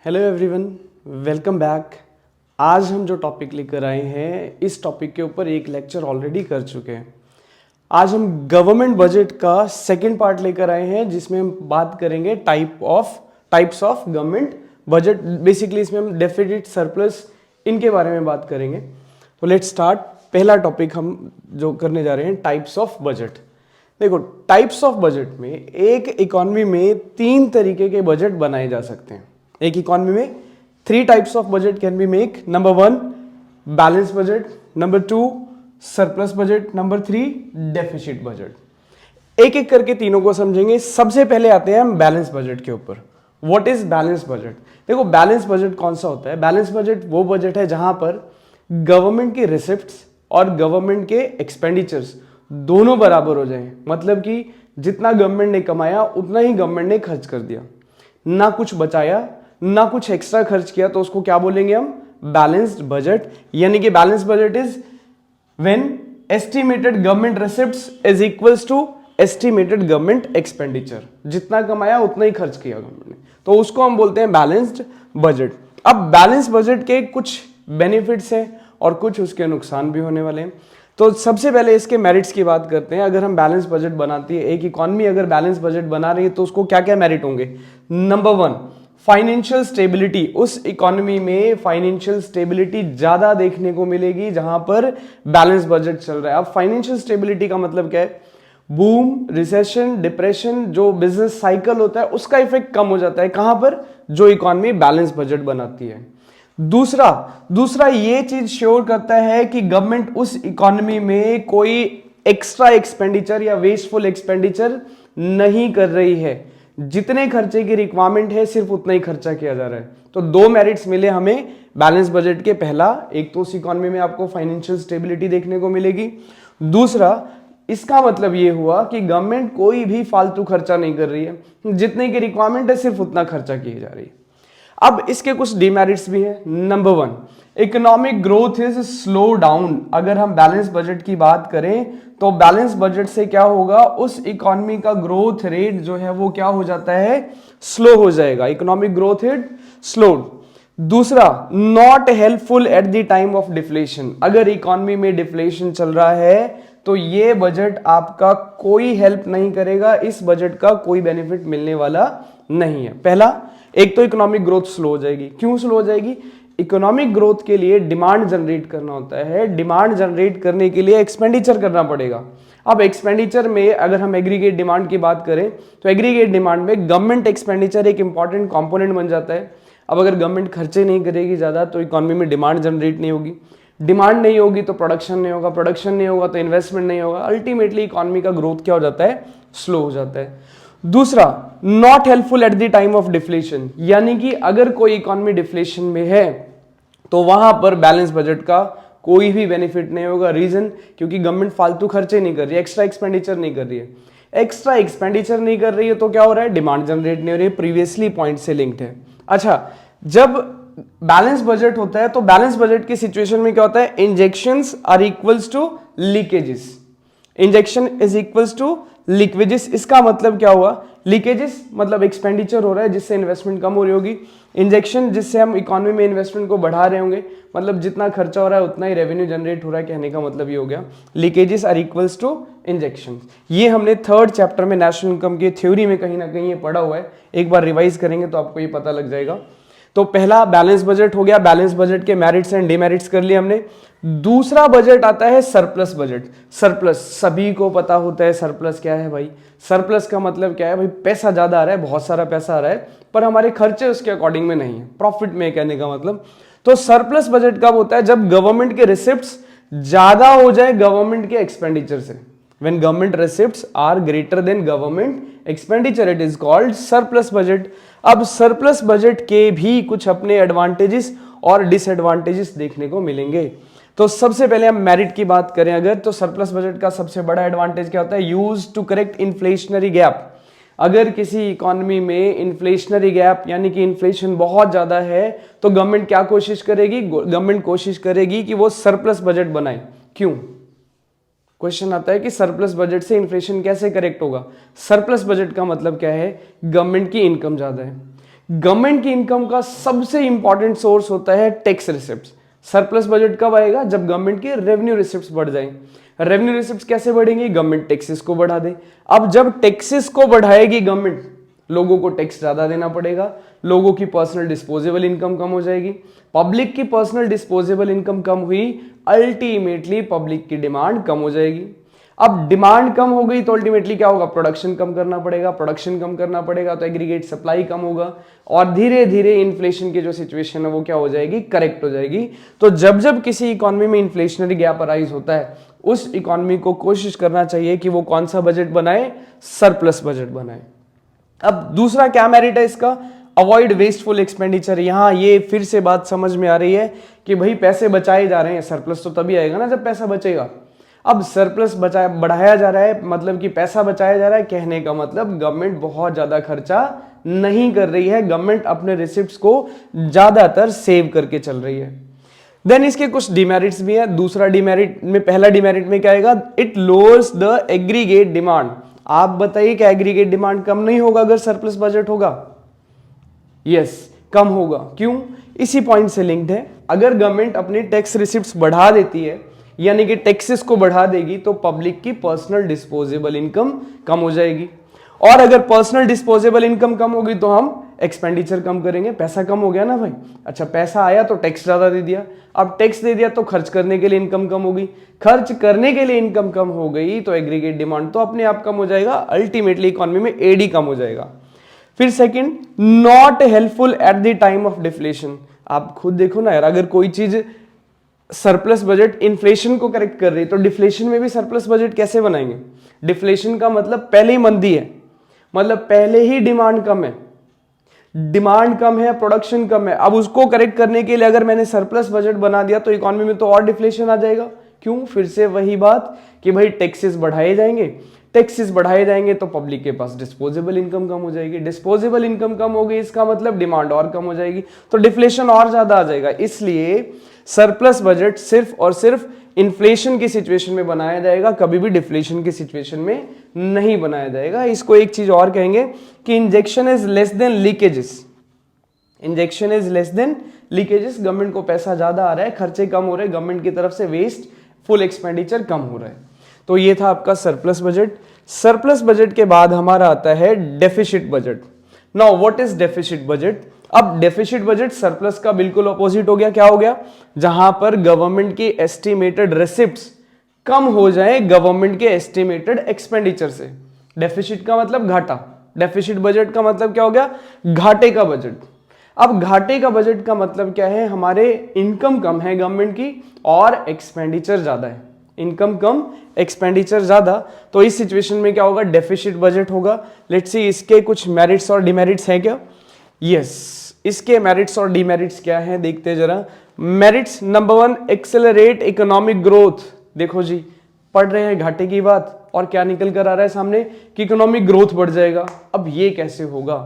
Hello everyone, welcome back. आज हम जो टॉपिक लेकर आए हैं, इस टॉपिक के ऊपर एक लेक्चर ऑलरेडी कर चुके हैं। आज हम गवर्नमेंट बजट का सेकंड पार्ट लेकर आए हैं, जिसमें हम बात करेंगे types of government budget. Basically इसमें हम डेफिसिट, सरप्लस, इनके बारे में बात करेंगे। तो लेट्स स्टार्ट। पहला टॉपिक हम जो करने जा रहे हैं, टाइप्स ऑफ बजट। देखो, टाइप्स ऑफ बजट में एक इकोनॉमी में 3 तरीके के बजट बनाए जा सकते हैं। एक इकोनॉमी में 3 types of budget can be make. Number 1 balance budget, number 2 surplus budget, number 3 deficit budget. एक एक करके तीनों को समझेंगे। सबसे पहले आते हैं हम बैलेंस बजट के ऊपर। What is balance budget? देखो, बैलेंस बजट कौन सा होता है? बैलेंस बजट वो बजट है जहां पर गवर्नमेंट की रिसिप्ट्स और गवर्नमेंट के एक्सपेंडिचर्स दोनों बराबर हो जाएं। मतलब कि जितना गवर्नमेंट ने कमाया उतना ही गवर्नमेंट ने खर्च कर दिया, ना कुछ बचाया ना कुछ एक्स्ट्रा खर्च किया। तो उसको क्या बोलेंगे हम? Balanced budget. यानी कि balance budget is when estimated government receipts is equals to estimated government expenditure. जितना कमाया उतना ही खर्च किया गवर्नमेंट ने, तो उसको हम बोलते हैं बैलेंस्ड बजट। अब बैलेंस बजट के कुछ बेनिफिट्स हैं और कुछ उसके नुकसान भी होने वाले हैं। तो सबसे पहले इसके मेरिट्स की बात करते हैं। अगर हम बैलेंस बजट बनाती है एक इकॉनमी, अगर बैलेंस बजट बना रही है तो उसको क्या क्या मेरिट होंगे? Number 1 financial stability. उस इकोनॉमी में फाइनेंशियल स्टेबिलिटी ज्यादा देखने को मिलेगी जहां पर बैलेंस बजट चल रहा है। अब फाइनेंशियल स्टेबिलिटी का मतलब क्या है? बूम, रिसेशन, डिप्रेशन, जो बिजनेस साइकिल होता है उसका इफेक्ट कम हो जाता है। कहां पर? जो इकोनॉमी बैलेंस बजट बनाती है। दूसरा ये चीज श्योर करता है कि गवर्नमेंट उस इकोनॉमी में कोई एक्स्ट्रा एक्सपेंडिचर या वेस्टफुल एक्सपेंडिचर नहीं कर रही है। जितने खर्चे की रिक्वायरमेंट है सिर्फ उतना ही खर्चा किया जा रहा है। तो 2 मेरिट्स मिले हमें बैलेंस बजट के। पहला, एक तो उस इकोनॉमी में आपको फाइनेंशियल स्टेबिलिटी देखने को मिलेगी। दूसरा, इसका मतलब ये हुआ कि गवर्नमेंट कोई भी फालतू खर्चा नहीं कर रही है, जितने की रिक्वायरमेंट है सिर्फ उतना खर्चा किया जा रही है। अब इसके कुछ डिमेरिट्स भी हैं। Number 1 economic growth is slow down. अगर हम बैलेंस बजट की बात करें तो बैलेंस बजट से क्या होगा? उस इकोनॉमी का ग्रोथ रेट जो है वो क्या हो जाता है? स्लो हो जाएगा। Economic growth rate slowed. दूसरा, not helpful at the time of deflation. अगर इकोनॉमी में डिफ्लेशन चल रहा है तो ये बजट आपका कोई हेल्प नहीं करेगा। इस बजट का कोई बेनिफिट मिलने वाला नहीं है। पहला, एक तो इकोनॉमिक ग्रोथ स्लो हो जाएगी। क्यों स्लो हो जाएगी? इकोनॉमिक ग्रोथ के लिए डिमांड जनरेट करना होता है। डिमांड जनरेट करने के लिए एक्सपेंडिचर करना पड़ेगा। अब एक्सपेंडिचर में अगर हम एग्रीगेट डिमांड की बात करें तो एग्रीगेट डिमांड में गवर्नमेंट एक्सपेंडिचर एक इंपॉर्टेंट कंपोनेंट बन जाता है। अब अगर गवर्नमेंट खर्चे नहीं करेगी ज्यादा तो इकोनॉमी में डिमांड जनरेट नहीं होगी। डिमांड नहीं होगी तो प्रोडक्शन नहीं होगा, प्रोडक्शन नहीं होगा तो इन्वेस्टमेंट नहीं होगा। अल्टीमेटली इकोनॉमी का ग्रोथ क्या हो जाता है? स्लो हो जाता है। दूसरा, not helpful at the time of deflation. यानी कि अगर कोई इकोनॉमी डिफ्लेशन में है तो वहां पर बैलेंस बजट का कोई भी बेनिफिट नहीं होगा। रीजन, क्योंकि गवर्नमेंट फालतू खर्चे नहीं कर रही है, एक्स्ट्रा एक्सपेंडिचर नहीं कर रही है। एक्स्ट्रा एक्सपेंडिचर नहीं कर रही है तो क्या हो रहा है? डिमांड जनरेट नहीं हो रही है। प्रीवियसली पॉइंट से लिंक्ड है। अच्छा, जब बैलेंस बजट होता है तो बैलेंस बजट की सिचुएशन में क्या होता है? Injections are equals to leakages. Injection is equals to leakages. इसका मतलब क्या हुआ? लीकेजेस मतलब एक्सपेंडिचर हो रहा है जिससे इन्वेस्टमेंट कम हो रही होगी। इंजेक्शन जिससे हम इकोनॉमी में इन्वेस्टमेंट को बढ़ा रहे होंगे, मतलब जितना खर्चा हो रहा है उतना ही रेवेन्यू जनरेट हो रहा है। कहने का मतलब ये हो गया, leakages are equals to injection. ये हमने 3rd चैप्टर में नेशनल इनकम की थ्योरी में कहीं ना कहीं ये पढ़ा हुआ है। एक बार रिवाइज करेंगे तो आपको ये पता लग जाएगा। तो पहला बैलेंस बजट हो गया। बैलेंस बजट के मेरिट्स एंड डिमेरिट्स कर लिए हमने। दूसरा बजट आता है सरप्लस बजट। सरप्लस सभी को पता होता है सरप्लस क्या है भाई। सरप्लस का मतलब क्या है भाई? पैसा ज्यादा आ रहा है, बहुत सारा पैसा आ रहा है, पर हमारे खर्चे उसके अकॉर्डिंग में नहीं है, प्रॉफिट में, कहने का मतलब। तो सरप्लस बजट कब होता है? जब गवर्नमेंट के रिसिप्ट्स ज्यादा हो जाए गवर्नमेंट के एक्सपेंडिचर से। When government receipts are greater than government expenditure, it is called surplus budget. अब सरप्लस बजट के भी कुछ अपने एडवांटेजेस और डिसएडवांटेजेस देखने को मिलेंगे। तो सबसे पहले हम मेरिट की बात करें अगर, तो सरप्लस बजट का सबसे बड़ा एडवांटेज क्या होता है? Use to correct inflationary gap. अगर किसी इकोनॉमी में इन्फ्लेशनरी गैप यानी कि इन्फ्लेशन बहुत ज्यादा है तो गवर्नमेंट क्या कोशिश करेगी? गवर्नमेंट कोशिश करेगी कि वो सरप्लस बजट बनाए। क्यों? क्वेश्चन आता है कि सरप्लस बजट से इन्फ्लेशन कैसे करेक्ट होगा? सरप्लस बजट का मतलब क्या है? गवर्नमेंट की इनकम ज्यादा है। गवर्नमेंट की इनकम का सबसे इंपॉर्टेंट सोर्स होता है टैक्स रिसिप्ट्स। सरप्लस बजट कब आएगा? जब गवर्नमेंट के रेवेन्यू रिसिप्ट्स बढ़ जाएं। रेवेन्यू रिसिप्ट्स कैसे बढ़ेंगी? गवर्नमेंट टैक्सेस को बढ़ा दे। अब जब टैक्सेस को बढ़ाएगी गवर्नमेंट, लोगों को टैक्स ज्यादा देना पड़ेगा, लोगों की पर्सनल डिस्पोजेबल इनकम कम हो जाएगी। पब्लिक की पर्सनल डिस्पोजेबल इनकम कम हुई, अल्टीमेटली पब्लिक की डिमांड कम हो जाएगी। अब डिमांड कम हो गई तो अल्टीमेटली क्या होगा? प्रोडक्शन कम करना पड़ेगा, प्रोडक्शन कम करना पड़ेगा तो एग्रीगेट सप्लाई कम होगा, और धीरे धीरे इन्फ्लेशन की जो सिचुएशन है वो क्या हो जाएगी? करेक्ट हो जाएगी। तो जब जब किसी इकोनॉमी में इन्फ्लेशनरी गैप अराइज होता है, उस इकोनॉमी को कोशिश करना चाहिए कि वो कौन सा बजट बनाए? सरप्लस बजट बनाए। अब दूसरा क्या मेरिट है इसका? Avoid wasteful expenditure. यहां ये फिर से बात समझ में आ रही है कि भाई पैसे बचाए जा रहे हैं, सरप्लस तो तभी आएगा ना जब पैसा बचेगा। अब सरप्लस बढ़ाया जा रहा है, मतलब कि पैसा बचाया जा रहा है, कहने का मतलब गवर्नमेंट बहुत ज्यादा खर्चा नहीं कर रही है, गवर्नमेंट अपने रिसिप्ट्स को ज्यादातर सेव करके चल रही है। देन इसके कुछ डिमेरिट्स भी हैं। दूसरा डिमेरिट में, पहला डिमेरिट में क्या आएगा? It lowers the aggregate demand. आप बताइए क्या एग्रीगेट डिमांड कम नहीं होगा अगर सरप्लस बजट होगा? यस, कम होगा। क्यों? इसी पॉइंट से लिंक्ड है। अगर गवर्नमेंट अपनी टैक्स रिसिप्ट्स बढ़ा देती है, यानी कि टैक्सेस को बढ़ा देगी, तो पब्लिक की पर्सनल डिस्पोजेबल इनकम कम हो जाएगी, और अगर पर्सनल डिस्पोजेबल इनकम कम होगी तो हम एक्सपेंडिचर कम करेंगे। पैसा कम हो गया ना भाई। अच्छा, पैसा आया तो टैक्स ज्यादा दे दिया, अब टैक्स दे दिया तो खर्च करने के लिए इनकम कम हो गई, खर्च करने के लिए इनकम कम हो गई तो एग्रीगेट डिमांड तो अपने आप कम हो जाएगा, अल्टीमेटली इकोनॉमी में एडी कम हो जाएगा। फिर second, not helpful at the time of deflation. आप खुद देखो ना यार, अगर कोई चीज सरप्लस बजट इन्फ्लेशन को करेक्ट कर रही है तो डिफ्लेशन में भी सरप्लस बजट कैसे बनाएंगे? डिफ्लेशन का मतलब पहले ही मंदी है, मतलब पहले ही डिमांड कम है, डिमांड कम है, प्रोडक्शन कम है। अब उसको करेक्ट करने के लिए अगर मैंने सरप्लस बजट बना दिया तो इकोनॉमी में तो और डिफ्लेशन आ जाएगा। क्यों? फिर से वही बात कि भाई टैक्सेस बढ़ाए जाएंगे, टैक्सेस बढ़ाए जाएंगे तो पब्लिक के पास डिस्पोजेबल इनकम कम हो जाएगी, डिस्पोजेबल इनकम कम हो गई, इसका मतलब डिमांड और कम हो जाएगी, तो डिफ्लेशन और ज्यादा आ जाएगा। इसलिए सरप्लस बजट सिर्फ और सिर्फ इन्फ्लेशन की सिचुएशन में बनाया जाएगा, कभी भी डिफ्लेशन की सिचुएशन में नहीं बनाया जाएगा। इसको एक चीज और कहेंगे कि injection is less than leakages. Injection is less than leakages. Government को पैसा ज्यादा आ रहा है, खर्चे कम हो रहे हैं, गवर्नमेंट की तरफ से वेस्ट फुल एक्सपेंडिचर कम हो रहा है। तो ये था आपका सरप्लस बजट। सरप्लस बजट के बाद हमारा आता है deficit budget. Now what is deficit budget? अब डेफिसिट बजट सरप्लस का बिल्कुल ऑपोजिट हो गया। क्या हो गया? जहां पर गवर्नमेंट की एस्टिमेटेड रिसिप्ट्स कम हो जाए गवर्नमेंट के एस्टिमेटेड एक्सपेंडिचर से। डेफिसिट का मतलब घाटा, डेफिसिट बजट का मतलब क्या हो गया? घाटे का बजट। अब घाटे का बजट का मतलब क्या है? हमारे इनकम कम है गवर्नमेंट की और एक्सपेंडिचर ज्यादा है, इनकम कम एक्सपेंडिचर ज्यादा, तो इस सिचुएशन में क्या होगा? डेफिसिट बजट होगा। लेट्स सी इसके कुछ मेरिट्स और डिमेरिट्स हैं क्या? यस, इसके मेरिट्स और डिमेरिट्स क्या हैं देखते हैं जरा। Merits number 1, accelerate economic growth. देखो जी, पढ़ रहे हैं घाटे की बात और क्या निकल कर आ रहा है सामने कि इकोनॉमिक ग्रोथ बढ़ जाएगा। अब ये कैसे होगा?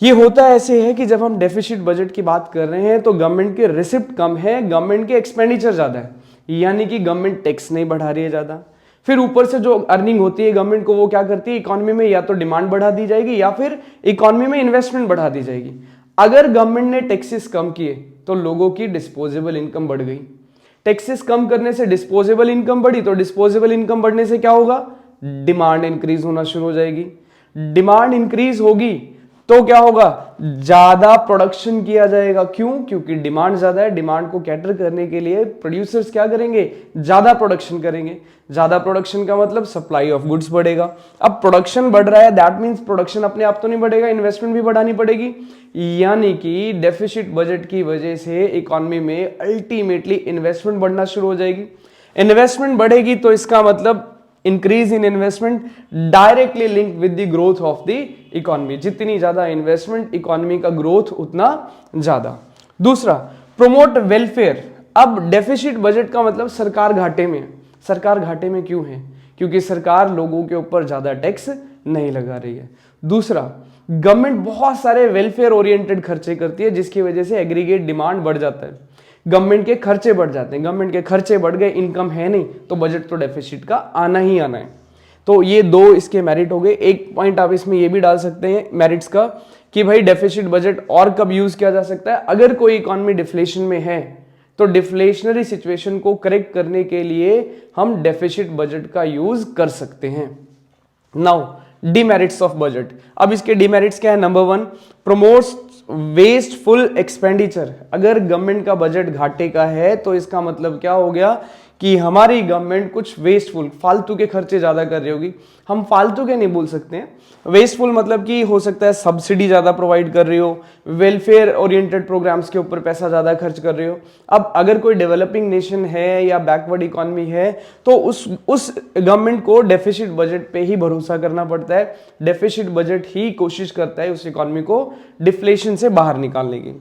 ये होता ऐसे है कि जब हम डेफिसिट बजट की बात कर रहे हैं तो गवर्नमेंट के रिसिप्ट कम है, गवर्नमेंट के एक्सपेंडिचर ज्यादा है, यानी कि गवर्नमेंट टैक्स नहीं बढ़ा रही है ज्यादा। फिर ऊपर से जो अर्निंग होती है गवर्नमेंट को, वो क्या करती है? इकोनॉमी में या तो डिमांड बढ़ा दी जाएगी या फिर इकोनॉमी में इन्वेस्टमेंट बढ़ा दी जाएगी। अगर गवर्नमेंट ने टैक्सेस कम किए तो लोगों की डिस्पोजेबल इनकम बढ़ गई, टैक्सेस कम करने से डिस्पोजेबल इनकम बढ़ी, तो डिस्पोजेबल इनकम बढ़ने से क्या होगा? डिमांड इंक्रीज होना शुरू हो जाएगी। डिमांड इंक्रीज होगी तो क्या होगा? ज्यादा प्रोडक्शन किया जाएगा। क्यों? क्योंकि डिमांड ज्यादा है, डिमांड को कैटर करने के लिए प्रोड्यूसर्स क्या करेंगे? ज्यादा प्रोडक्शन करेंगे। ज्यादा प्रोडक्शन का मतलब सप्लाई ऑफ गुड्स बढ़ेगा। अब प्रोडक्शन बढ़ रहा है, दैट मींस प्रोडक्शन अपने आप तो नहीं बढ़ेगा, इन्वेस्टमेंट भी बढ़ानी पड़ेगी, यानी कि डेफिसिट बजट की वजह से इकोनॉमी में अल्टीमेटली इन्वेस्टमेंट बढ़ना शुरू हो जाएगी। इन्वेस्टमेंट बढ़ेगी तो इसका मतलब increase in investment directly link with the growth of the economy. जितनी ज्यादा इन्वेस्टमेंट, इकोनॉमी का ग्रोथ उतना ज्यादा। दूसरा, प्रोमोट वेलफेयर। अब डेफिसिट बजट का मतलब सरकार घाटे में है। सरकार घाटे में क्यों है? क्योंकि सरकार लोगों के ऊपर ज्यादा टैक्स नहीं लगा रही है। दूसरा, गवर्नमेंट बहुत सारे वेलफेयर ओरिएंटेड खर्चे करती है जिसकी वजह से एग्रीगेट डिमांड बढ़ जाता है, गवर्नमेंट के खर्चे बढ़ जाते हैं। गवर्नमेंट के खर्चे बढ़ गए, इनकम है नहीं, तो बजट तो डेफिसिट का आना ही आना है। तो ये दो इसके मेरिट हो गए। एक पॉइंट आप इसमें ये भी डाल सकते हैं मेरिट्स का कि भाई डेफिसिट बजट और कब यूज किया जा सकता है, अगर कोई इकोनॉमी डिफ्लेशन में है तो डिफ्लेशनरी सिचुएशन को करेक्ट करने के लिए हम डेफिसिट बजट का यूज कर सकते हैं। नाउ डिमेरिट्स ऑफ बजट, अब इसके डिमेरिट्स क्या है? Number 1, promotes wasteful expenditure. अगर गवर्नमेंट का बजट घाटे का है तो इसका मतलब क्या हो गया कि हमारी गवर्नमेंट कुछ वेस्टफुल, फालतू के खर्चे ज्यादा कर रही होगी। हम फालतू के नहीं बोल सकते हैं, वेस्टफुल मतलब कि हो सकता है सब्सिडी ज्यादा प्रोवाइड कर रही हो, वेलफेयर ओरिएंटेड प्रोग्राम्स के ऊपर पैसा ज्यादा खर्च कर रही हो। अब अगर कोई डेवलपिंग नेशन है या बैकवर्ड इकोनॉमी है तो उस गवर्नमेंट को डेफिसिट बजट पे ही भरोसा करना पड़ता है। डेफिसिट बजट ही कोशिश करता है उस इकोनॉमी को डिफ्लेशन से बाहर निकालने की।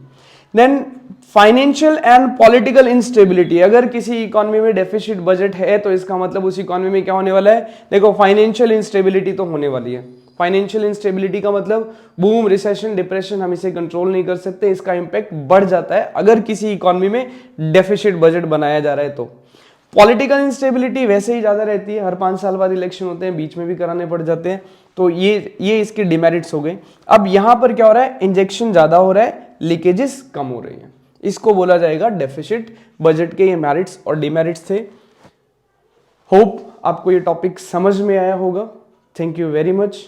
Then financial and political instability, अगर किसी इकोनॉमी में डेफिसिट बजट है तो इसका मतलब उस इकोनॉमी में क्या होने वाला है? देखो, फाइनेंशियल इंस्टेबिलिटी तो होने वाली है। फाइनेंशियल इंस्टेबिलिटी का मतलब बूम, रिसेशन, डिप्रेशन, हम इसे कंट्रोल नहीं कर सकते, इसका इंपैक्ट बढ़ जाता है अगर किसी इकोनॉमी में डेफिसिट बजट बनाया जा रहा है तो। पॉलिटिकल इंस्टेबिलिटी वैसे ही ज्यादा रहती है, हर 5 साल बाद इलेक्शन होते हैं, बीच में भी कराने पड़ जाते हैं, तो ये इसके डिमेरिट्स हो गए। अब यहां पर क्या हो रहा है? इंजेक्शन ज्यादा हो रहा है, लीकेजेस कम हो रही हैं, इसको बोला जाएगा डेफिसिट बजट के ये मेरिट्स और डिमेरिट्स थे। होप आपको ये टॉपिक समझ में आया होगा। Thank you very much.